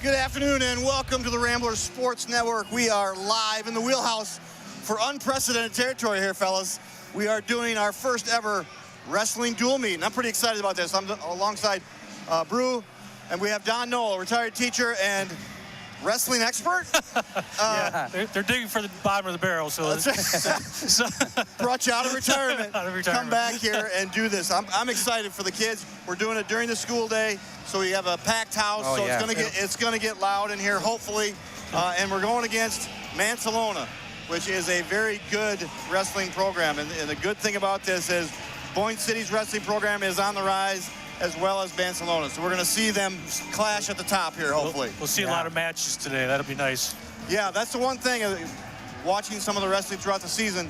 Good afternoon and welcome to the Ramblers Sports Network. We are live in the wheelhouse for unprecedented territory here, fellas. We are doing our first ever wrestling dual meet, and I'm pretty excited about this. I'm alongside Brew, and we have Don Knoll, a retired teacher and wrestling expert. Yeah, they're digging for the bottom of the barrel, so, so brought you out of retirement. Come back here and do this. I'm excited for the kids. We're doing it during the school day, so we have a packed house. So it's gonna get loud in here, hopefully. And we're going against Mancelona, which is a very good wrestling program. And the good thing about this is Boyne City's wrestling program is on the rise, as well as Mancelona. So we're going to see them clash at the top here, hopefully. We'll see a lot of matches today. That'll be nice. Yeah, that's the one thing. Watching some of the wrestling throughout the season,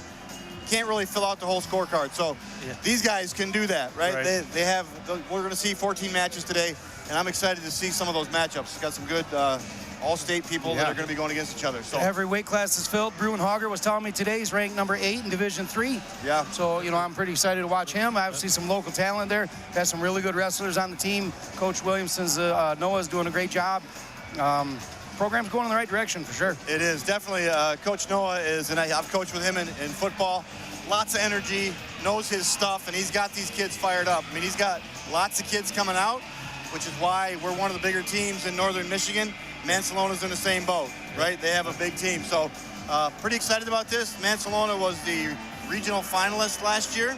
can't really fill out the whole scorecard. So these guys can do that, right? They have. We're going to see 14 matches today, and I'm excited to see some of those matchups. Got some good all-state people that are going to be going against each other. So every weight class is filled. Bruin Hogger was telling me today he's ranked number 8 in Division III. Yeah. So, you know, I'm pretty excited to watch him. I see some local talent there. Got some really good wrestlers on the team. Coach Williamson's Noah's doing a great job. Program's going in the right direction for sure. It is definitely. Coach Noah is, and I've coached with him in football. Lots of energy, knows his stuff, and he's got these kids fired up. I mean, he's got lots of kids coming out, which is why we're one of the bigger teams in Northern Michigan. Mancelona's in the same boat, right? They have a big team. So pretty excited about this. Mancelona was the regional finalist last year.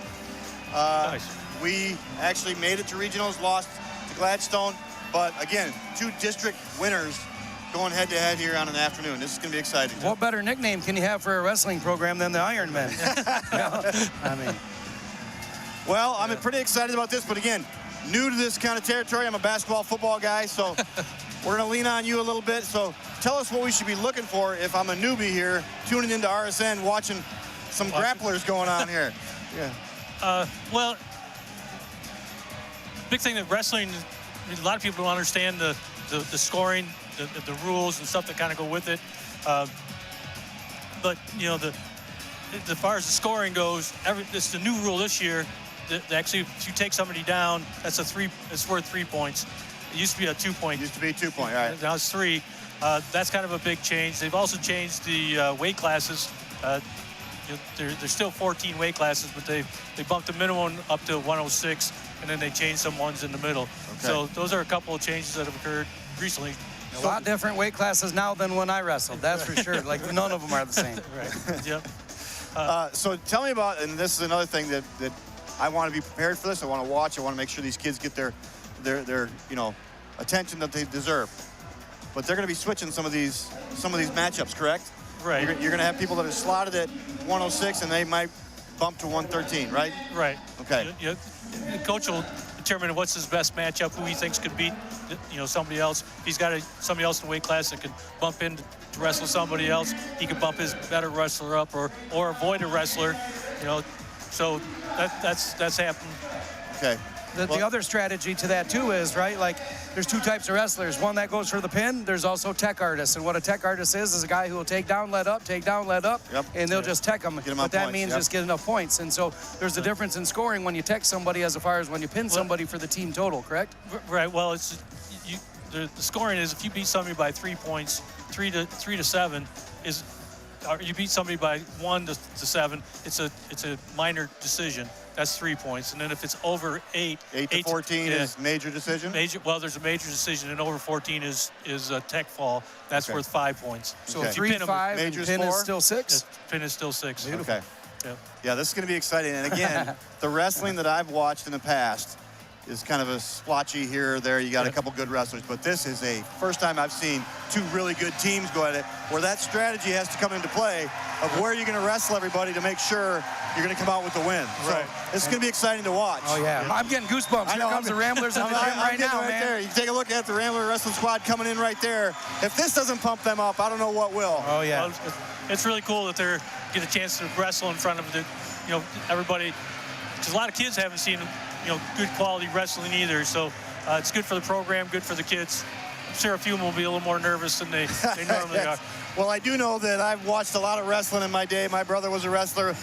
Nice. We actually made it to regionals, lost to Gladstone. But again, 2 district winners going head-to-head here on an afternoon. This is going to be exciting. What better nickname can you have for a wrestling program than the Iron Men? I mean. Well, I'm pretty excited about this, but again, new to this kind of territory. I'm a basketball, football guy, so we're going to lean on you a little bit. So tell us what we should be looking for if I'm a newbie here, tuning into RSN, watching some grapplers going on here. Yeah. Well, big thing that wrestling, a lot of people don't understand the scoring, the rules and stuff that kind of go with it. But, you know, as far as the scoring goes, it's the new rule this year. Actually, if you take somebody down, that's it's worth 3 points. It used to be a 2-point. Used to be a 2-point, all right. Now it's 3. That's kind of a big change. They've also changed the weight classes. There's still 14 weight classes, but they bumped the minimum up to 106, and then they changed some ones in the middle. Okay. So those are a couple of changes that have occurred recently. A lot different weight classes now than when I wrestled, that's for sure. Like, none of them are the same. Right, yep. So tell me about, and this is another thing that I want to be prepared for this. I want to watch. I want to make sure these kids get their you know, attention that they deserve. But they're going to be switching some of these matchups, correct? Right. You're going to have people that are slotted at 106, and they might bump to 113, right? Right. Okay. The coach will determine what's his best matchup, who he thinks could beat, you know, somebody else. If he's got somebody else in the weight class that could bump in to wrestle somebody else, he could bump his better wrestler up or avoid a wrestler, you know. So that's happened. Okay. The other strategy to that, too, is, right, like, there's 2 types of wrestlers. One that goes for the pin. There's also tech artists. And what a tech artist is a guy who will take down, let up, and they'll just tech them. But that means just get enough points. And so there's a difference in scoring when you tech somebody as far as when you pin somebody for the team total, correct? Right. Well, it's the scoring is if you beat somebody by 3 points, 3 to 7 is. Or you beat somebody by 1 to 7, it's a minor decision. That's 3 points. And then if it's over 8 to 14 is major decision? Well, there's a major decision, and over 14 is a tech fall. That's worth 5 points. So 3, 5, and pin is still 6? Pin is still 6. Beautiful. Okay. Yeah, this is going to be exciting. And again, the wrestling that I've watched in the past is kind of a splotchy here or there. You got a couple good wrestlers, but this is a first time I've seen 2 really good teams go at it, where that strategy has to come into play of where you're going to wrestle everybody to make sure you're going to come out with the win. Right. So this is going to be exciting to watch. Oh, yeah. I'm getting goosebumps. Here comes the Ramblers in the gym right now, man. There. You take a look at the Rambler Wrestling Squad coming in right there. If this doesn't pump them up, I don't know what will. Oh, yeah. Well, it's really cool that they get a chance to wrestle in front of everybody, because a lot of kids haven't seen good quality wrestling either. So it's good for the program, good for the kids. I'm sure a few of them will be a little more nervous than they normally are. Well, I do know that I've watched a lot of wrestling in my day. My brother was a wrestler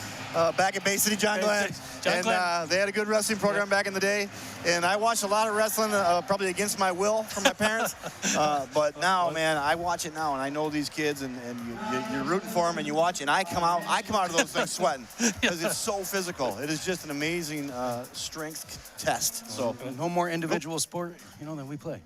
back at Bay City, John Glenn. And they had a good wrestling program back in the day. And I watched a lot of wrestling, probably against my will from my parents. But now, man, I watch it now, and I know these kids, and you're rooting for them, and you watch, and I come out of those things sweating because it's so physical. It is just an amazing strength test. So no more individual sport, than we play.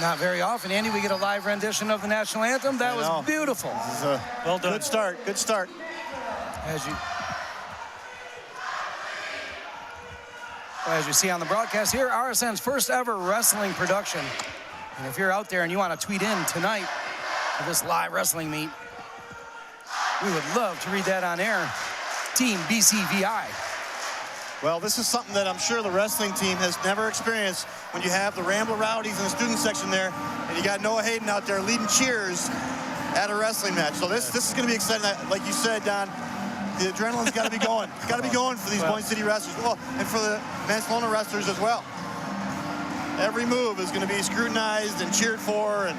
Not very often, Andy, we get a live rendition of the national anthem. That was beautiful. Well done. Good start. Good start. As you see on the broadcast here, RSN's first ever wrestling production. And if you're out there and you want to tweet in tonight for this live wrestling meet, we would love to read that on air. Team BCVI. Well, this is something that I'm sure the wrestling team has never experienced when you have the Rambler Rowdies in the student section there, and you got Noah Hayden out there leading cheers at a wrestling match. So this is going to be exciting. Like you said, Don, the adrenaline's got to be going. It's got to be going for these Boyne City wrestlers, and for the Mancelona wrestlers as well. Every move is going to be scrutinized and cheered for, and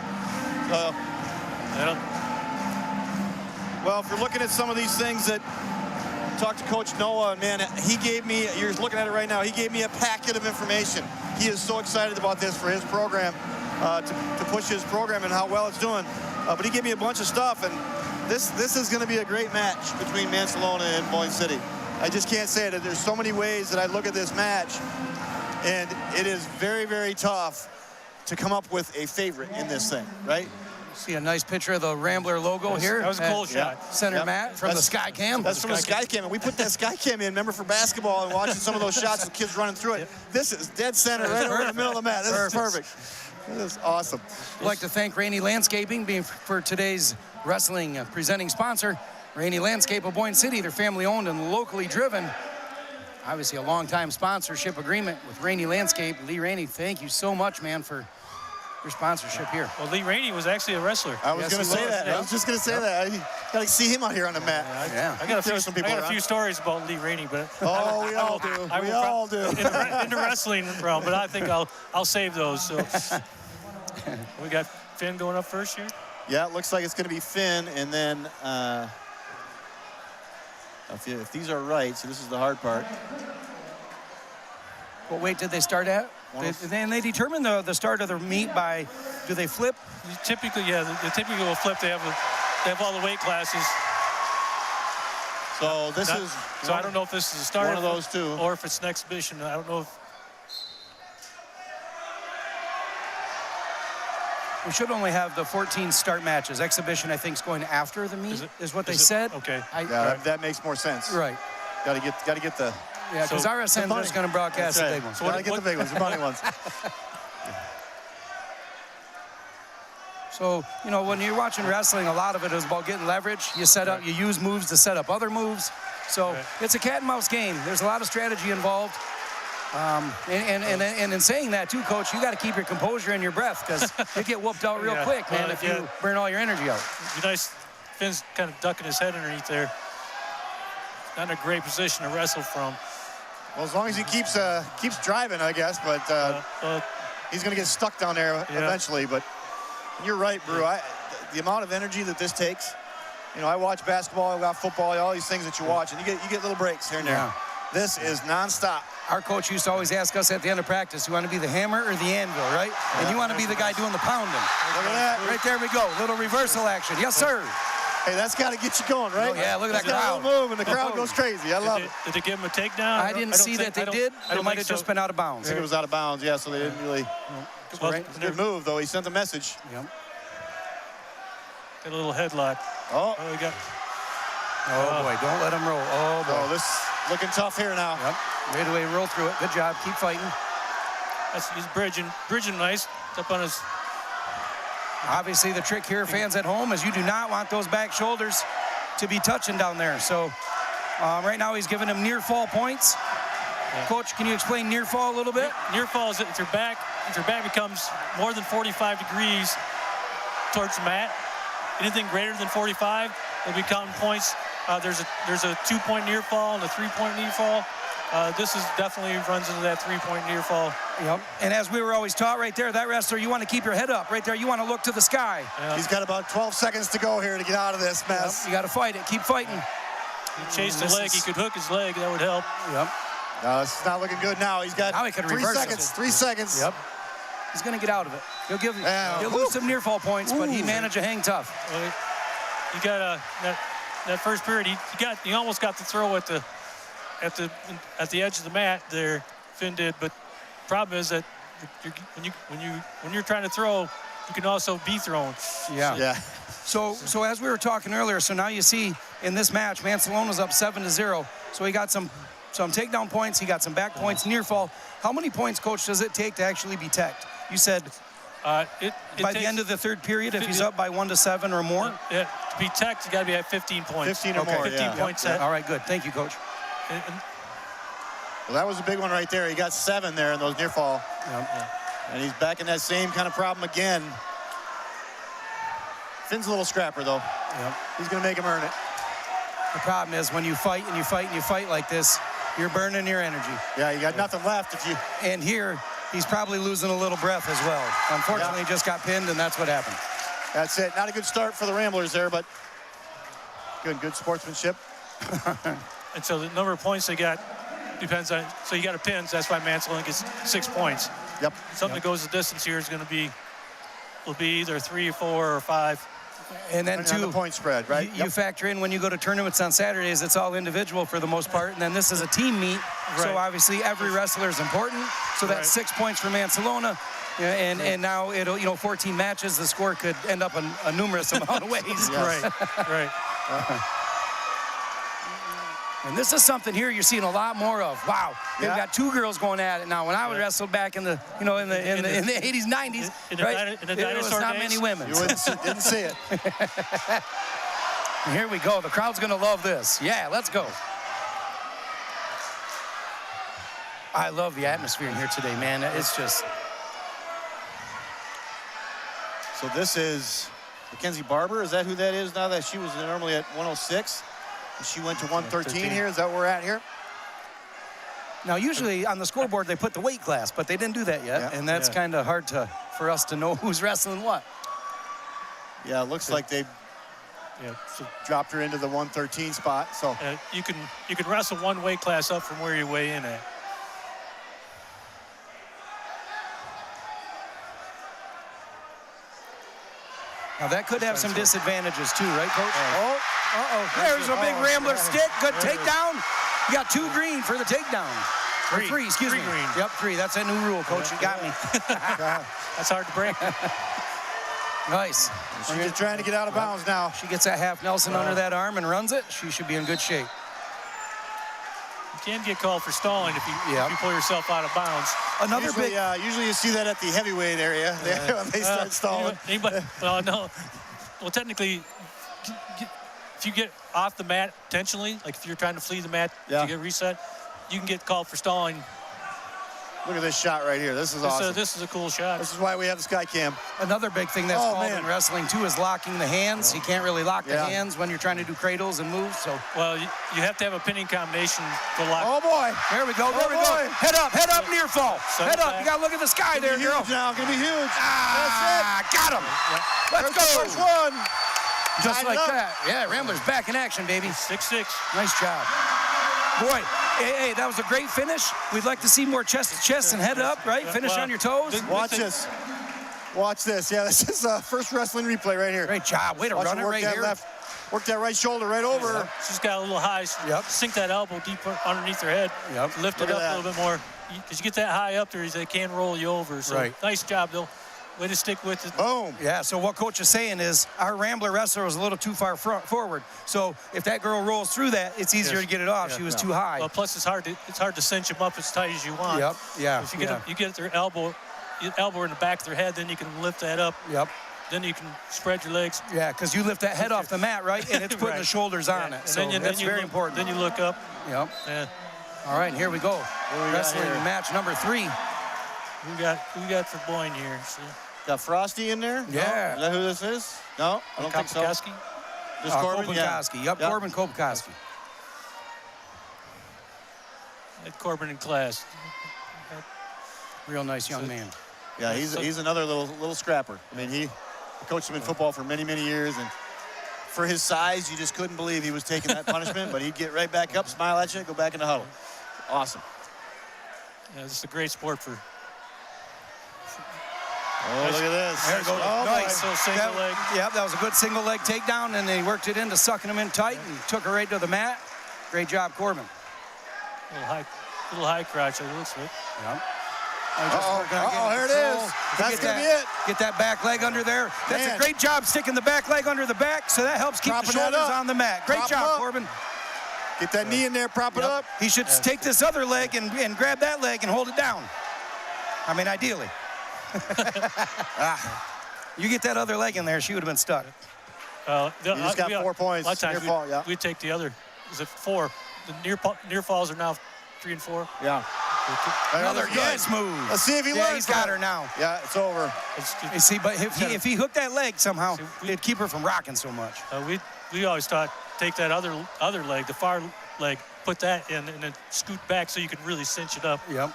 well, if you're looking at some of these things that talked to Coach Noah, and man, he gave me, you're looking at it right now, he gave me a packet of information. He is so excited about this for his program, to push his program and how well it's doing. But he gave me a bunch of stuff, and this is going to be a great match between Mancelona and Boyne City. I just can't say it. There's so many ways that I look at this match, and it is very, very tough to come up with a favorite in this thing, right? See a nice picture of the Rambler logo here. That was a cool shot. Center mat from the sky cam. That's from the sky cam. And we put that sky cam in, remember, for basketball and watching some of those shots of kids running through it. This is dead center right over in the middle of the mat. This is perfect. This is awesome. I'd like to thank Rainey Landscaping for today's wrestling presenting sponsor. Rainey Landscape of Boyne City. They're family owned and locally driven. Obviously a long-time sponsorship agreement with Rainey Landscape. Lee Rainey, thank you so much, man, for your sponsorship here. Well, Lee Rainey was actually a wrestler. I was going to say that. I was just going to say that. I got to see him out here on the mat. I got a few stories about Lee Rainey, but we all do. We all do. In the wrestling realm, but I think I'll save those. So we got Finn going up first here. Yeah, it looks like it's going to be Finn, and then if these are right, so this is the hard part. What weight did they start at? They determine the start of the meet by, do they flip? Typically, yeah, they typically will flip. They have all the weight classes. So this is. So I don't know if this is the start one of those two, or if it's an exhibition. I don't know if. We should only have the 14 start matches. Exhibition, I think, is going after the meet, is what they said. Okay. That makes more sense. Right. Got to get the. Yeah, because RSN is just going to broadcast the big ones. So got to get the big ones, the money ones. So, when you're watching wrestling, a lot of it is about getting leverage. You set up, you use moves to set up other moves. So it's a cat and mouse game. There's a lot of strategy involved. And in saying that too, Coach, you got to keep your composure and your breath, because you get whooped out real quick, man, if you burn all your energy out. It'd be nice. Finn's kind of ducking his head underneath there. Not in a great position to wrestle from. Well, as long as he keeps driving, I guess, but he's going to get stuck down there eventually. But you're right, Brew. the amount of energy that this takes. You know, I watch basketball, I watch football, all these things that you watch, and you get little breaks here and there. Yeah. This is nonstop. Our coach used to always ask us at the end of practice, you want to be the hammer or the anvil, right? And you want to be the guy doing the pounding. Look at that. Right there we go. Little reversal action. Yes, sir. Hey, that's got to get you going, right? Oh, yeah, look at that crowd. Move, and the crowd goes crazy. I love it. Did they give him a takedown? I didn't see that they did. It might have just been out of bounds. I think it was out of bounds, yeah, so they didn't really. Well, It's a good move, though. He sent the message. Yep. Got a little headlock. Oh, we got. Oh, boy, don't let him roll. Oh, boy. oh, this looking tough here now. Yep. Right away, roll through it. Good job. Keep fighting. He's bridging nice. It's up on his. Obviously, the trick here, fans at home, is you do not want those back shoulders to be touching down there. So right now he's giving him near fall points. Yeah. Coach, can you explain near fall a little bit? Near fall is if your back becomes more than 45 degrees towards the mat. Anything greater than 45 will be counting points. There's a 2-point near fall and a 3-point near fall. This is definitely runs into that 3-point near fall. Yep. And as we were always taught right there, that wrestler, you want to keep your head up. Right there, you want to look to the sky. Yep. He's got about 12 seconds to go here to get out of this mess. Yep. You got to fight it. Keep fighting. He chased the leg. He could hook his leg. That would help. Yep. No, it's not looking good now. He's got 3 seconds. 3 seconds. Yep. He's going to get out of it. He'll lose some near fall points, but he managed to hang tough. Well, you got that first period. He almost got the throw at the edge of the mat there. Finn did, but the problem is that when you're trying to throw, you can also be thrown. Yeah. Yeah. So as we were talking earlier, so now you see in this match, Mancelona's up 7-0. So he got some takedown points. He got some back points, near fall. How many points, Coach, does it take to actually be teched? You said by the end of the third period, if he's up by 1-7 or more? To be teched, you got to be at 15 points. 15 or more, 15 points set. All right, good. Thank you, Coach. Well, that was a big one right there. He got 7 there in those near fall. Yep. And he's back in that same kind of problem again. Finn's a little scrapper, though. Yep. He's going to make him earn it. The problem is when you fight and you fight and you fight like this, you're burning your energy. Yeah, you got nothing left if you... And here, he's probably losing a little breath as well. Unfortunately, he just got pinned, and that's what happened. That's it. Not a good start for the Ramblers there, but good sportsmanship. And so the number of points they got depends on, so you got a pin, so that's why Mancelona gets 6 points. Yep. Something that goes the distance here is going to will be either 3 or 4 or 5. And then the point spread, right? You factor in when you go to tournaments on Saturdays, it's all individual for the most part, and then this is a team meet. Right. So obviously every wrestler is important. So that's 6 points for Mancelona. And now it'll 14 matches, the score could end up a numerous amount of ways. Right. And this is something here you're seeing a lot more of. Wow, we've got 2 girls going at it now. When I would wrestle back in the in the 80s, 90s, there was not many women. You didn't see it. And here we go. The crowd's gonna love this. Yeah, let's go. I love the atmosphere in here today, man. It's just. So this is Mackenzie Barber. Is that who that is now? That she was normally at 106. She went to 113 here. Is that where we're at here? Now, usually on the scoreboard, they put the weight class, but they didn't do that yet. And that's kind of hard for us to know who's wrestling what. Yeah, it looks like they dropped her into the 113 spot. So you can wrestle one weight class up from where you weigh in at. Now, that could have some disadvantages, too, right, Coach? There's a big Rambler stick. Good takedown. You got 2 green for the takedown. 3, excuse me. Green. Yep, 3. That's a new rule, Coach. You got me. That's hard to break. Nice. She's just trying to get out of bounds now. She gets that half Nelson under that arm and runs it. She should be in good shape. You can get called for stalling if you pull yourself out of bounds. Usually you see that at the heavyweight area when they start stalling. Well, technically, if you get off the mat intentionally, like if you're trying to flee the mat to get reset, you can get called for stalling Look at this shot right here. This is awesome. This is a cool shot. This is why we have the sky cam. Another big thing that's called in wrestling too is locking the hands. You can't really lock the hands when you're trying to do cradles and moves. So well, you have to have a pinning combination to lock. Oh boy! There we go. There we go. Head up, near fall. Head up. You gotta look at the sky there, girl. Now gonna be huge. Ah, that's it. Got him. Let's go. First one. Just like that. Yeah, Ramblers back in action, baby. 6-6. Nice job. Boy, hey, that was a great finish. We'd like to see more chest to chest and head up, right? Finish on your toes. Watch this. Watch this. Yeah, this is first wrestling replay right here. Great job. Way to run it right here. Work that right shoulder right over. She's got a little high. Sink that elbow deep underneath her head. Lift it up a little bit more. Because you get that high up there, they can roll you over. So nice job, Bill. Way to stick with it. Boom. Yeah, so what Coach is saying is our Rambler wrestler was a little too far forward. So if that girl rolls through that, it's easier to get it off. She was too high. Well, plus it's hard to cinch them up as tight as you want. If you get their elbow in the back of their head, then you can lift that up. Then you can spread your legs. Yeah, because you lift that head off the mat, right? And it's putting the shoulders on it. So that's very important. Then you look up. Yeah. All right, here we go. Wrestling match number 3. Who we got for Boyne here? See? Got Frosty in there? Yeah. No? Is that who this is? No, I don't think so. Just Corbin? Yep, Corbin Kopkoski. Had Corbin in class. Real nice young man. Yeah, he's another little scrapper. I mean, he coached him in football for many, many years, and for his size, you just couldn't believe he was taking that punishment, but he'd get right back up, smile at you, go back in the huddle. Awesome. Yeah, this is a great sport for. Oh, look at this. There it goes. Nice. So single leg. Yeah, that was a good single leg takedown, and they worked it into sucking him in tight and took her right to the mat. Great job, Corbin. Little high crotch, it looks like. Here it is. That's going to be it. Get that back leg under there. That's a great job sticking the back leg under the back, so that helps keep the shoulders on the mat. Great job, Corbin. Get that knee in there, prop it up. He should take this other leg and grab that leg and hold it down. I mean, ideally. You get that other leg in there, she would have been stuck. You just got 4 points. A lot of times we take the other. Is it 4? The near falls are now 3 and 4. Yeah. Another good move. Let's see if he learns. Yeah, he's got her now. Yeah, it's over. You see, but if he hooked that leg somehow, it'd keep her from rocking so much. We always thought take that other leg, the far leg, put that in, and then scoot back so you can really cinch it up. Yep.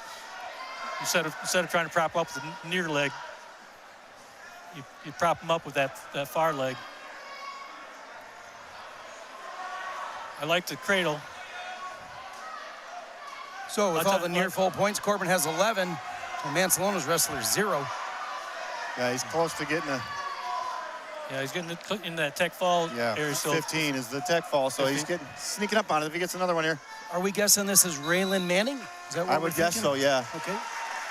Instead of trying to prop up with the near leg, you prop them up with that far leg. I like the cradle. So with all the near fall points, Corbin has 11, and Mancelona's wrestler 0. Yeah, he's close to getting a. Yeah, he's getting in that tech fall area. So 15 is the tech fall, so 15. He's sneaking up on it if he gets another one here. Are we guessing this is Raylan Manning? Is that what I would guess so, yeah. Okay.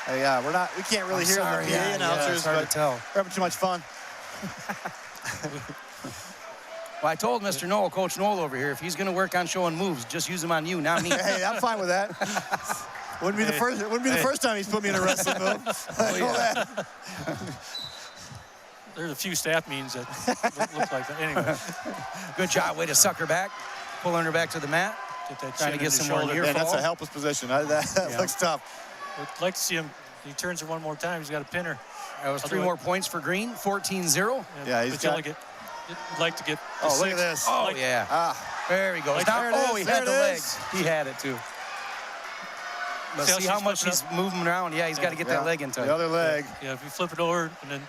Yeah, we can't really hear the PA announcers, it's hard but to tell. We're having too much fun. Well, I told Mr. Noel, Coach Noel over here, if he's going to work on showing moves, just use them on you, not me. Hey, I'm fine with that. Wouldn't be the first time he's put me in a wrestling move. I know that. There's a few staff meetings that look like that. Anyway. Good job. Way to suck her back. Pulling her back to the mat. Get that trying to get some more near Man, fall. that's a helpless position. That looks tough. I'd like to see him. He turns her one more time. He's got a pinner. That was 3 more points for Green. 14-0. Yeah, he's got. You'd like to get. Oh, look at this. Oh, yeah. There he goes. He had the leg. He had it, too. Let's see how much he's moving around. Yeah, he's got to get that leg in tight. The other leg. Yeah, if you flip it over and then.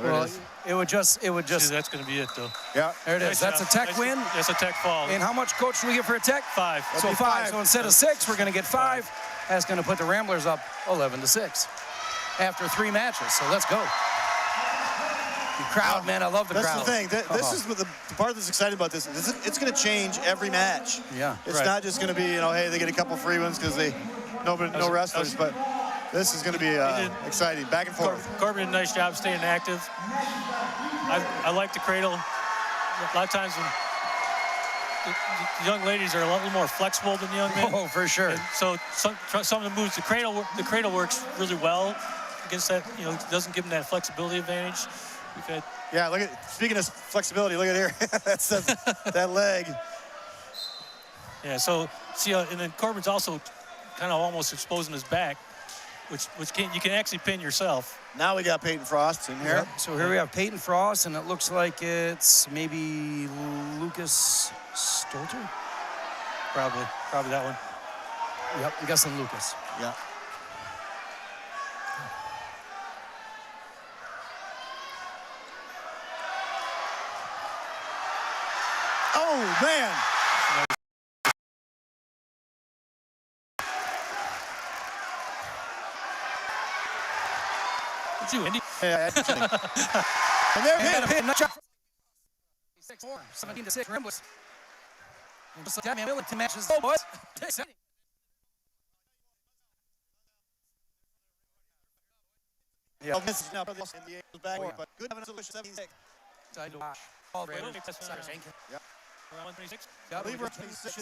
Well, it would just. See, that's going to be it, though. Yeah. There it is. That's a tech win. That's a tech fall. And how much, Coach, do we get for a tech? 5. So 5. So instead of 6, we're going to get 5. That's going to put the Ramblers up 11-6 after 3 matches. So let's go. The crowd, man, I love the crowd. That's the thing. This is what the part that's exciting about this. It's going to change every match. Yeah. It's not just going to be, hey, they get a couple free ones because no wrestlers, but this is going to be exciting. Back and forth. Corbin did a nice job staying active. I like the cradle. A lot of times when the young ladies are a little more flexible than the young men. Oh, for sure. And so some of the moves, the cradle works really well against that. It doesn't give them that flexibility advantage. Yeah, look at. Speaking of flexibility, look at here. That's that leg. Yeah. So see, and then Corbin's also kind of almost exposing his back, which you can actually pin yourself. Now we got Peyton Frost in here. Yep. So here we have Peyton Frost, and it looks like it's maybe Lucas Stolter? Probably that one. Yep, I'm guessing Lucas. Yeah. Oh, man. It's you, Andy. Yeah, and they're hitting. 17-6 Rimbless. And just like that, man, Millington matches. Oh, boys. Yeah. This is now in the back, but good having a solution. 76. Side to watch. Yep. Yeah, leave her 26.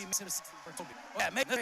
Yeah, make this.